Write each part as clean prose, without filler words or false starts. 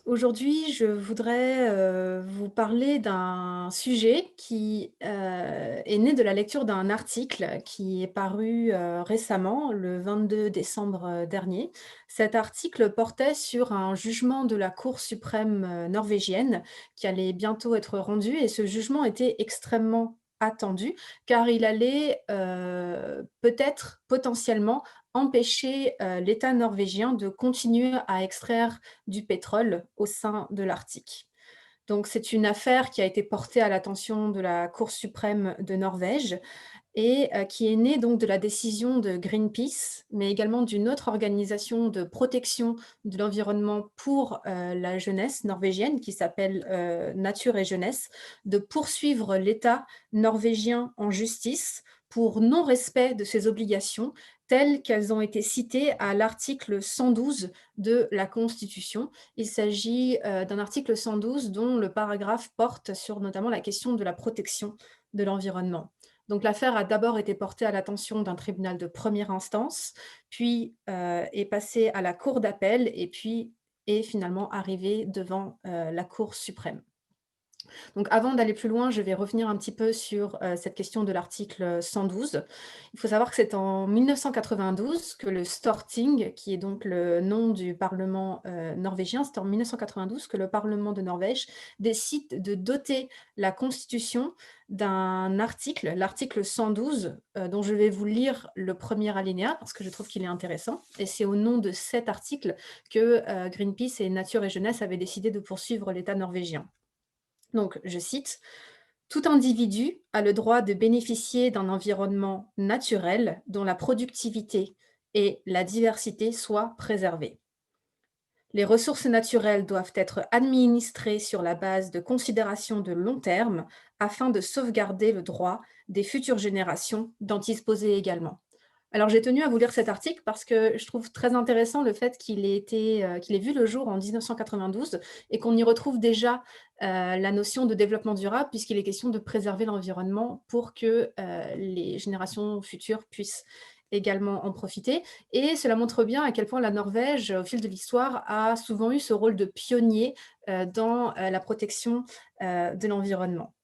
Aujourd'hui, je voudrais, vous parler d'un sujet qui, est né de la lecture d'un article qui est paru, récemment, le 22 décembre, dernier. Cet article portait sur un jugement de la Cour suprême, norvégienne qui allait bientôt être rendu et ce jugement était extrêmement attendu car il allait, peut-être, potentiellement, empêcher, l'État norvégien de continuer à extraire du pétrole au sein de l'Arctique. Donc c'est une affaire qui a été portée à l'attention de la Cour suprême de Norvège et qui est née donc de la décision de Greenpeace, mais également d'une autre organisation de protection de l'environnement pour, la jeunesse norvégienne qui s'appelle, Nature et Jeunesse, de poursuivre l'État norvégien en justice pour non-respect de ses obligations telles qu'elles ont été citées à l'article 112 de la Constitution. Il s'agit, d'un article 112 dont le paragraphe porte sur notamment la question de la protection de l'environnement. Donc l'affaire a d'abord été portée à l'attention d'un tribunal de première instance, puis, est passée à la cour d'appel et puis est finalement arrivée devant, la Cour suprême. Donc avant d'aller plus loin, je vais revenir un petit peu sur, cette question de l'article 112. Il faut savoir que c'est en 1992 que le Storting, qui est donc le nom du parlement, norvégien, c'est en 1992 que le parlement de Norvège décide de doter la constitution d'un article, l'article 112, dont je vais vous lire le premier alinéa parce que je trouve qu'il est intéressant et c'est au nom de cet article que, Greenpeace et Nature et Jeunesse avaient décidé de poursuivre l'État norvégien. Donc, je cite: «Tout individu a le droit de bénéficier d'un environnement naturel dont la productivité et la diversité soient préservées. Les ressources naturelles doivent être administrées sur la base de considérations de long terme afin de sauvegarder le droit des futures générations d'en disposer également.» Alors j'ai tenu à vous lire cet article parce que je trouve très intéressant le fait qu'il ait vu le jour en 1992 et qu'on y retrouve déjà, la notion de développement durable puisqu'il est question de préserver l'environnement pour que, les générations futures puissent également en profiter et cela montre bien à quel point la Norvège, au fil de l'histoire, a souvent eu ce rôle de pionnier, dans, la protection, de l'environnement.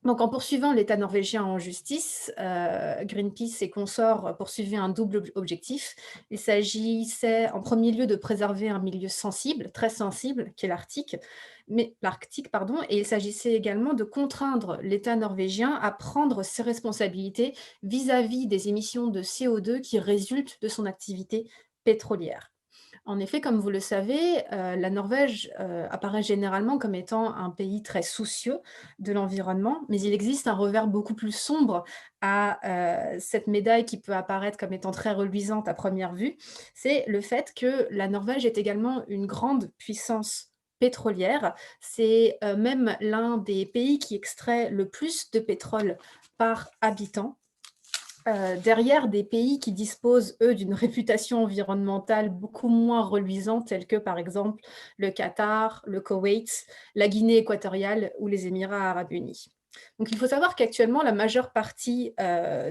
Donc en poursuivant l'État norvégien en justice, Greenpeace et consorts poursuivaient un double objectif. Il s'agissait en premier lieu de préserver un milieu sensible, très sensible, qui est l'Arctique pardon, et il s'agissait également de contraindre l'État norvégien à prendre ses responsabilités vis-à-vis des émissions de CO2 qui résultent de son activité pétrolière. En effet, comme vous le savez, la Norvège, apparaît généralement comme étant un pays très soucieux de l'environnement, mais il existe un revers beaucoup plus sombre à, cette médaille qui peut apparaître comme étant très reluisante à première vue. C'est le fait que la Norvège est également une grande puissance pétrolière. C'est, même l'un des pays qui extrait le plus de pétrole par habitant. Derrière des pays qui disposent, eux, d'une réputation environnementale beaucoup moins reluisante, tels que, par exemple, le Qatar, le Koweït, la Guinée équatoriale ou les Émirats arabes unis. Donc il faut savoir qu'actuellement, la majeure partie,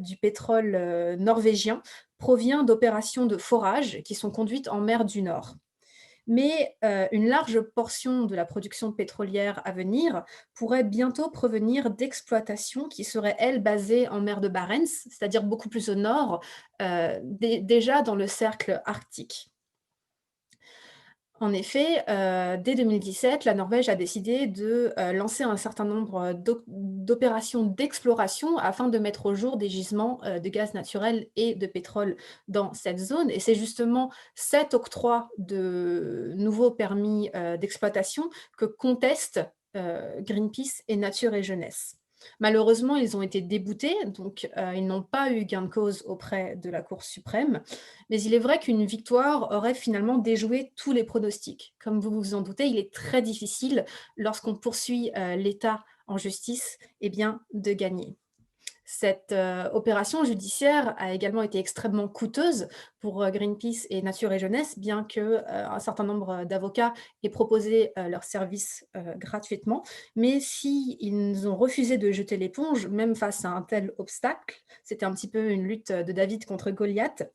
du pétrole, norvégien provient d'opérations de forage qui sont conduites en mer du Nord. Mais une large portion de la production pétrolière à venir pourrait bientôt provenir d'exploitations qui seraient, elles, basées en mer de Barents, c'est-à-dire beaucoup plus au nord, déjà dans le cercle arctique. En effet, dès 2017, la Norvège a décidé de, lancer un certain nombre d'opérations d'exploration afin de mettre au jour des gisements, de gaz naturel et de pétrole dans cette zone et c'est justement cet octroi de nouveaux permis, d'exploitation que contestent, Greenpeace et Nature et Jeunesse. Malheureusement, ils ont été déboutés, donc ils n'ont pas eu gain de cause auprès de la Cour suprême mais il est vrai qu'une victoire aurait finalement déjoué tous les pronostics. Comme vous vous en doutez, il est très difficile, lorsqu'on poursuit, l'État en justice, eh bien, de gagner. Cette, opération judiciaire a également été extrêmement coûteuse pour, Greenpeace et Nature et Jeunesse, bien que, un certain nombre d'avocats aient proposé, leurs services, gratuitement. Mais s'ils ont refusé de jeter l'éponge, même face à un tel obstacle, c'était un petit peu une lutte, de David contre Goliath,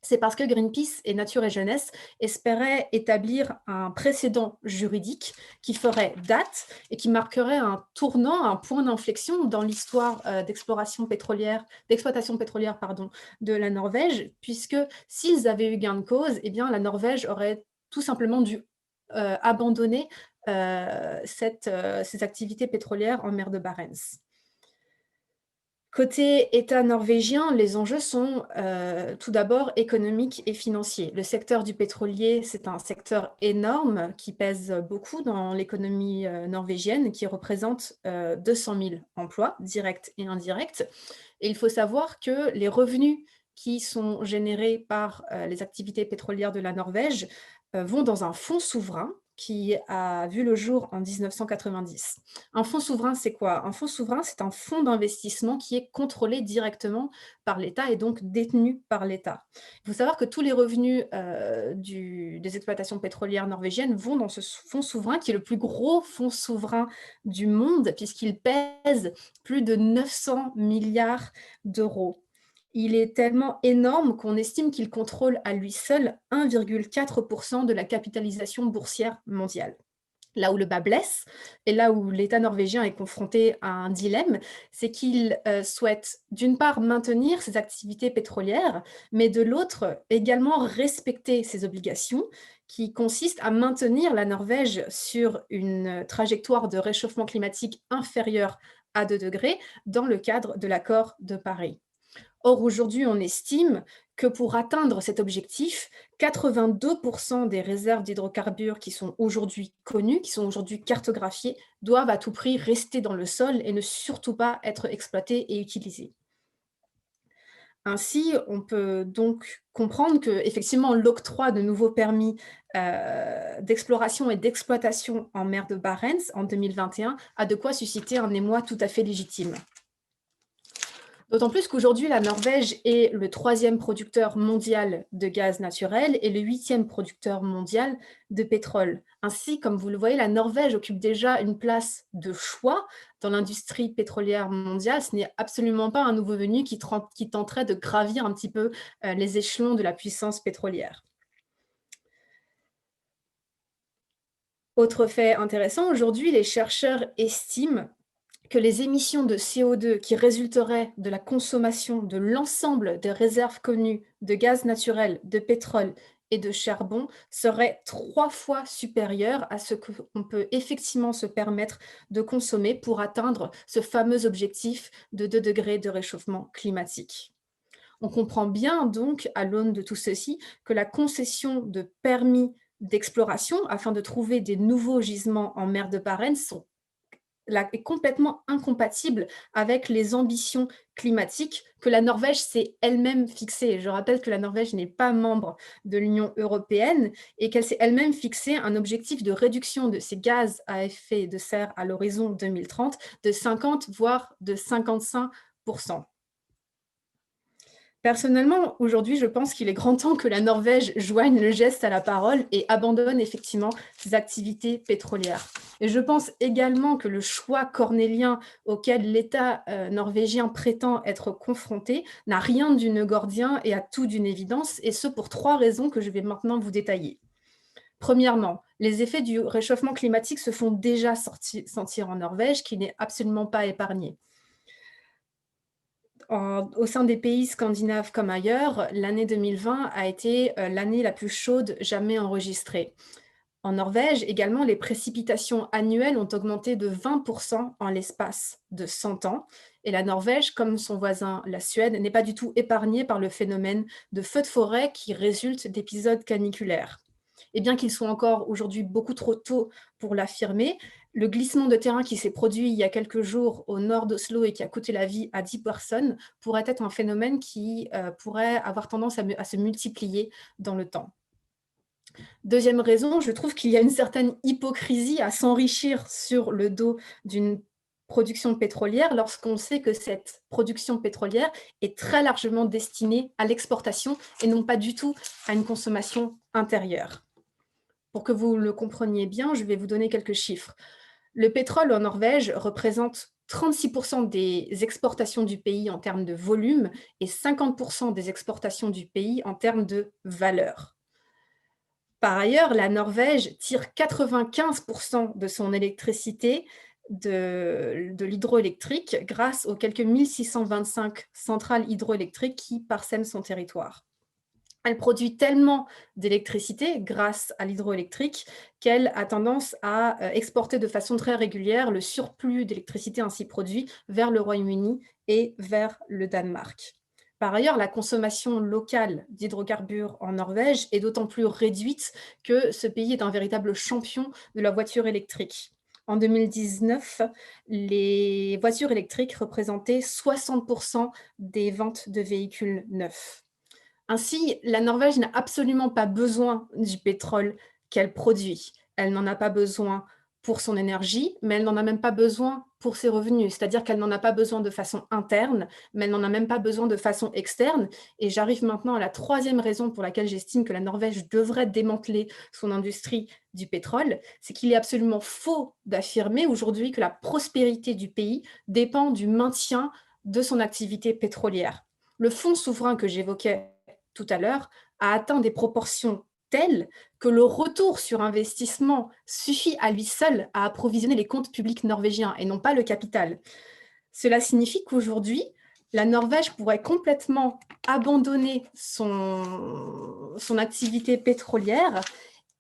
C'est parce que Greenpeace et Nature et Jeunesse espéraient établir un précédent juridique qui ferait date et qui marquerait un tournant, un point d'inflexion dans l'histoire d'exploitation pétrolière, pardon, de la Norvège, puisque s'ils avaient eu gain de cause, eh bien, la Norvège aurait tout simplement dû abandonner ces activités pétrolières en mer de Barents. Côté État norvégien, les enjeux sont tout d'abord économiques et financiers. Le secteur du pétrolier, c'est un secteur énorme qui pèse beaucoup dans l'économie norvégienne, qui représente 200 000 emplois directs et indirects. Et il faut savoir que les revenus qui sont générés par les activités pétrolières de la Norvège vont dans un fonds souverain qui a vu le jour en 1990. Un fonds souverain, c'est quoi? Un fonds souverain, c'est un fonds d'investissement qui est contrôlé directement par l'État et donc détenu par l'État. Il faut savoir que tous les revenus des exploitations pétrolières norvégiennes vont dans ce fonds souverain qui est le plus gros fonds souverain du monde puisqu'il pèse plus de 900 milliards d'euros. Il est tellement énorme qu'on estime qu'il contrôle à lui seul 1,4% de la capitalisation boursière mondiale. Là où le bas blesse, et là où l'État norvégien est confronté à un dilemme, c'est qu'il souhaite d'une part maintenir ses activités pétrolières, mais de l'autre également respecter ses obligations, qui consistent à maintenir la Norvège sur une trajectoire de réchauffement climatique inférieure à 2 degrés dans le cadre de l'accord de Paris. Or, aujourd'hui, on estime que pour atteindre cet objectif, 82% des réserves d'hydrocarbures qui sont aujourd'hui connues, qui sont aujourd'hui cartographiées, doivent à tout prix rester dans le sol et ne surtout pas être exploitées et utilisées. Ainsi, on peut donc comprendre qu'effectivement, l'octroi de nouveaux permis d'exploration et d'exploitation en mer de Barents en 2021 a de quoi susciter un émoi tout à fait légitime. D'autant plus qu'aujourd'hui, la Norvège est le 3e producteur mondial de gaz naturel et le 8e producteur mondial de pétrole. Ainsi, comme vous le voyez, la Norvège occupe déjà une place de choix dans l'industrie pétrolière mondiale. Ce n'est absolument pas un nouveau venu qui tenterait de gravir un petit peu les échelons de la puissance pétrolière. Autre fait intéressant, aujourd'hui, les chercheurs estiment que les émissions de CO2 qui résulteraient de la consommation de l'ensemble des réserves connues de gaz naturel, de pétrole et de charbon seraient 3 fois supérieures à ce qu'on peut effectivement se permettre de consommer pour atteindre ce fameux objectif de 2 degrés de réchauffement climatique. On comprend bien donc, à l'aune de tout ceci, que la concession de permis d'exploration afin de trouver des nouveaux gisements en mer de Barents est complètement incompatible avec les ambitions climatiques que la Norvège s'est elle-même fixées. Je rappelle que la Norvège n'est pas membre de l'Union européenne et qu'elle s'est elle-même fixé un objectif de réduction de ses gaz à effet de serre à l'horizon 2030 de 50 voire de 55%. Personnellement, aujourd'hui, je pense qu'il est grand temps que la Norvège joigne le geste à la parole et abandonne effectivement ses activités pétrolières. Et je pense également que le choix cornélien auquel l'État norvégien prétend être confronté n'a rien d'une gordien et a tout d'une évidence, et ce pour 3 raisons que je vais maintenant vous détailler. Premièrement, les effets du réchauffement climatique se font déjà sentir en Norvège, qui n'est absolument pas épargnée. Au sein des pays scandinaves comme ailleurs, l'année 2020 a été l'année la plus chaude jamais enregistrée. En Norvège, également, les précipitations annuelles ont augmenté de 20% en l'espace de 100 ans. Et la Norvège, comme son voisin la Suède, n'est pas du tout épargnée par le phénomène de feux de forêt qui résulte d'épisodes caniculaires. Et bien qu'il soit encore aujourd'hui beaucoup trop tôt pour l'affirmer, le glissement de terrain qui s'est produit il y a quelques jours au nord d'Oslo et qui a coûté la vie à 10 personnes pourrait être un phénomène qui pourrait avoir tendance à se multiplier dans le temps. Deuxième raison, je trouve qu'il y a une certaine hypocrisie à s'enrichir sur le dos d'une production pétrolière lorsqu'on sait que cette production pétrolière est très largement destinée à l'exportation et non pas du tout à une consommation intérieure. Pour que vous le compreniez bien, je vais vous donner quelques chiffres. Le pétrole en Norvège représente 36% des exportations du pays en termes de volume et 50% des exportations du pays en termes de valeur. Par ailleurs, la Norvège tire 95% de son électricité de l'hydroélectrique grâce aux quelques 1625 centrales hydroélectriques qui parsèment son territoire. Elle produit tellement d'électricité grâce à l'hydroélectrique qu'elle a tendance à exporter de façon très régulière le surplus d'électricité ainsi produit vers le Royaume-Uni et vers le Danemark. Par ailleurs, la consommation locale d'hydrocarbures en Norvège est d'autant plus réduite que ce pays est un véritable champion de la voiture électrique. En 2019, les voitures électriques représentaient 60% des ventes de véhicules neufs. Ainsi, la Norvège n'a absolument pas besoin du pétrole qu'elle produit. Elle n'en a pas besoin pour son énergie, mais elle n'en a même pas besoin pour ses revenus. C'est-à-dire qu'elle n'en a pas besoin de façon interne, mais elle n'en a même pas besoin de façon externe. Et j'arrive maintenant à la troisième raison pour laquelle j'estime que la Norvège devrait démanteler son industrie du pétrole. C'est qu'il est absolument faux d'affirmer aujourd'hui que la prospérité du pays dépend du maintien de son activité pétrolière. Le fonds souverain que j'évoquais tout à l'heure, a atteint des proportions telles que le retour sur investissement suffit à lui seul à approvisionner les comptes publics norvégiens et non pas le capital. Cela signifie qu'aujourd'hui, la Norvège pourrait complètement abandonner son activité pétrolière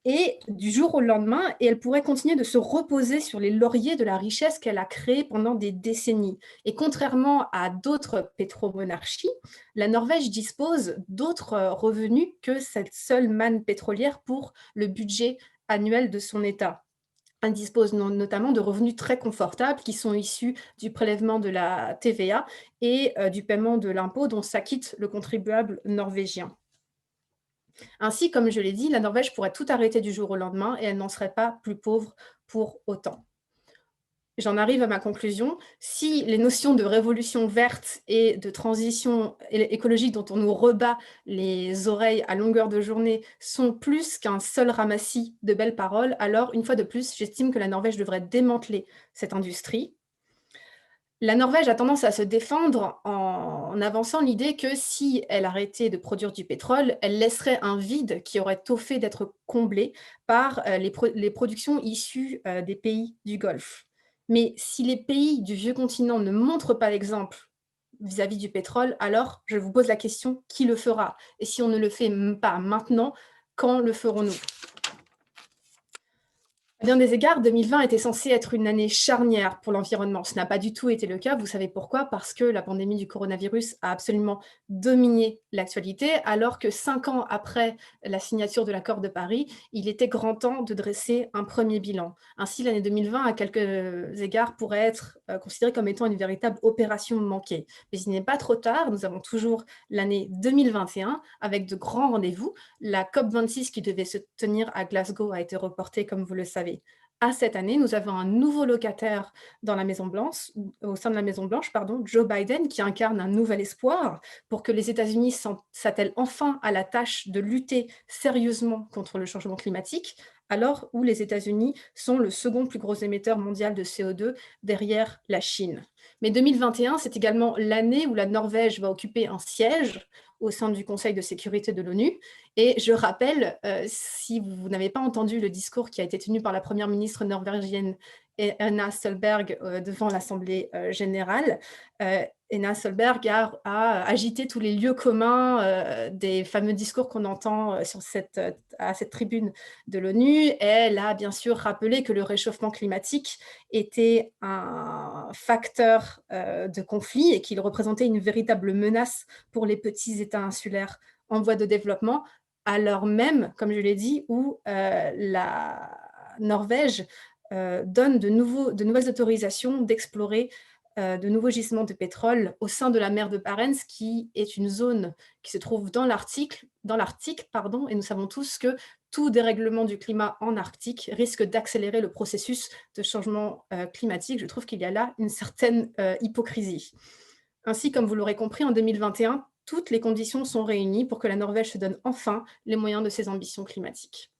et du jour au lendemain, et elle pourrait continuer de se reposer sur les lauriers de la richesse qu'elle a créée pendant des décennies. Et contrairement à d'autres pétromonarchies, la Norvège dispose d'autres revenus que cette seule manne pétrolière pour le budget annuel de son État. Elle dispose notamment de revenus très confortables qui sont issus du prélèvement de la TVA et du paiement de l'impôt dont s'acquitte le contribuable norvégien. Ainsi, comme je l'ai dit, la Norvège pourrait tout arrêter du jour au lendemain et elle n'en serait pas plus pauvre pour autant. J'en arrive à ma conclusion. Si les notions de révolution verte et de transition écologique dont on nous rebat les oreilles à longueur de journée sont plus qu'un seul ramassis de belles paroles, alors une fois de plus, j'estime que la Norvège devrait démanteler cette industrie. La Norvège a tendance à se défendre en avançant l'idée que si elle arrêtait de produire du pétrole, elle laisserait un vide qui aurait tôt fait d'être comblé par les productions issues des pays du Golfe. Mais si les pays du vieux continent ne montrent pas l'exemple vis-à-vis du pétrole, alors je vous pose la question, qui le fera? Et si on ne le fait pas maintenant, quand le ferons-nous? À bien des égards, 2020 était censé être une année charnière pour l'environnement. Ce n'a pas du tout été le cas. Vous savez pourquoi? Parce que la pandémie du coronavirus a absolument dominé l'actualité, alors que 5 ans après la signature de l'accord de Paris, il était grand temps de dresser un premier bilan. Ainsi, l'année 2020, à quelques égards, pourrait être considérée comme étant une véritable opération manquée. Mais il n'est pas trop tard. Nous avons toujours l'année 2021 avec de grands rendez-vous. La COP26 qui devait se tenir à Glasgow a été reportée, comme vous le savez. À cette année, nous avons un nouveau locataire dans la Maison Blanche, au sein de la Maison Blanche, pardon, Joe Biden, qui incarne un nouvel espoir pour que les États-Unis s'attellent enfin à la tâche de lutter sérieusement contre le changement climatique, alors où les États-Unis sont le second plus gros émetteur mondial de CO2 derrière la Chine. Mais 2021, c'est également l'année où la Norvège va occuper un siège au sein du Conseil de sécurité de l'ONU. Et je rappelle, si vous n'avez pas entendu le discours qui a été tenu par la première ministre norvégienne Erna Solberg devant l'Assemblée générale, Erna Solberg a agité tous les lieux communs des fameux discours qu'on entend à cette tribune de l'ONU. Elle a bien sûr rappelé que le réchauffement climatique était un facteur de conflit et qu'il représentait une véritable menace pour les petits États insulaires en voie de développement, alors même, comme je l'ai dit, où la Norvège donne de nouvelles autorisations d'explorer de nouveaux gisements de pétrole au sein de la mer de Barents, qui est une zone qui se trouve dans l'Arctique, et nous savons tous que tout dérèglement du climat en Arctique risque d'accélérer le processus de changement climatique. Je trouve qu'il y a là une certaine hypocrisie. Ainsi, comme vous l'aurez compris, en 2021, toutes les conditions sont réunies pour que la Norvège se donne enfin les moyens de ses ambitions climatiques.